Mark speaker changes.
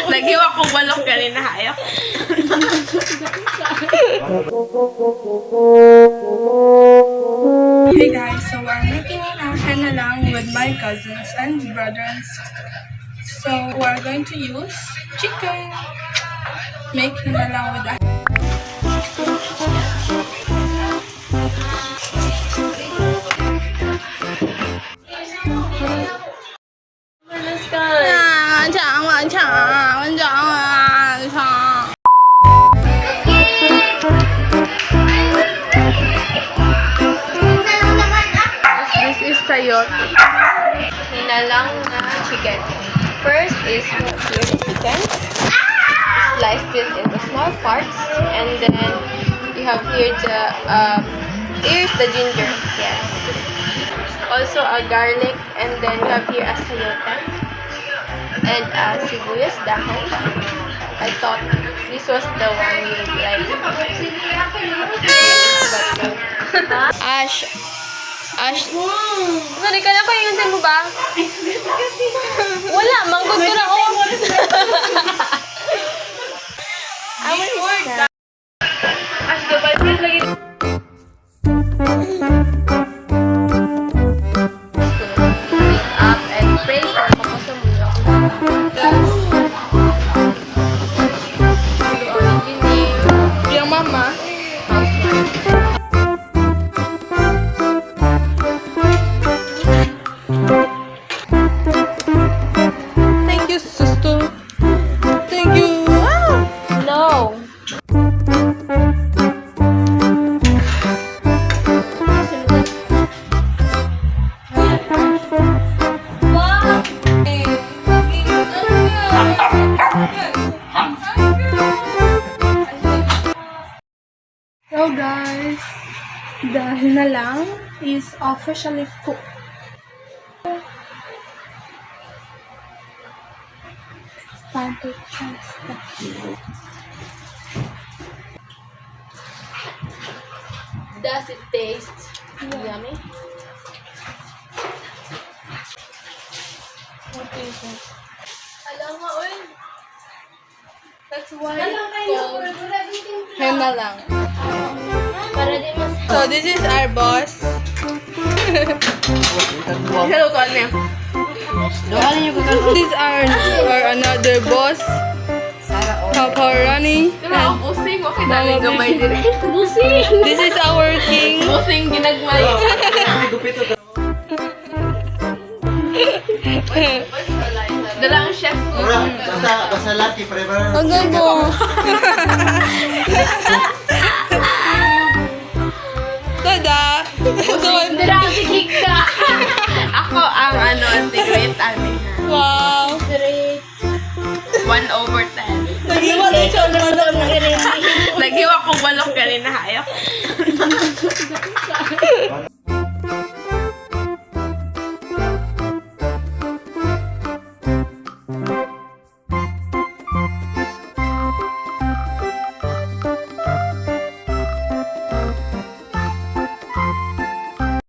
Speaker 1: Naghiwa kong balok galing na hayok.
Speaker 2: Hey guys, so we're making henna lang with my cousins and brother and sister. So we're going to use chicken. Make henna lang with that.
Speaker 1: This is sayote. Hinalang na chicken. First is here the chicken. Slice it into small parts. And then you have here the here's the ginger. Yes. Also a garlic. And then you have here a sayote. And a sibuyas dahon. I thought this was the one you would like. Ash. Sorry ka na ko yung mo ba? Wala, manggod ko na ako. I want to Ash, gabal please lagi. Wake up and pray for makasamuyo ako.
Speaker 2: Yung mama. Thank you, sister. Thank you.
Speaker 1: No.
Speaker 2: So guys, the henna lang is officially cooked. It's time to try stuff.
Speaker 1: Does it taste yummy?
Speaker 2: What do you think?
Speaker 1: Alam mo, oy.
Speaker 2: That's why it's called henna lang.
Speaker 1: Para di mas...
Speaker 2: So this is our boss. Hello, Kanya. This is our another boss. Papa Rani.
Speaker 1: Diba, ang busing. Okay, dali
Speaker 2: Mama
Speaker 1: gamay
Speaker 2: Vicky.
Speaker 1: din. Busing.
Speaker 2: This is our king.
Speaker 1: Busing, ginagmay. Dala ang chef ko.
Speaker 3: Basta laki, forever.
Speaker 2: Ang gabo. Tada.
Speaker 1: Dala ang sikik ka. Ako ang secret amin.
Speaker 2: Wow.
Speaker 1: 1/10.
Speaker 2: Nag-iwan na siya ng balok na
Speaker 1: Naghiwa kong balok galing na hayok.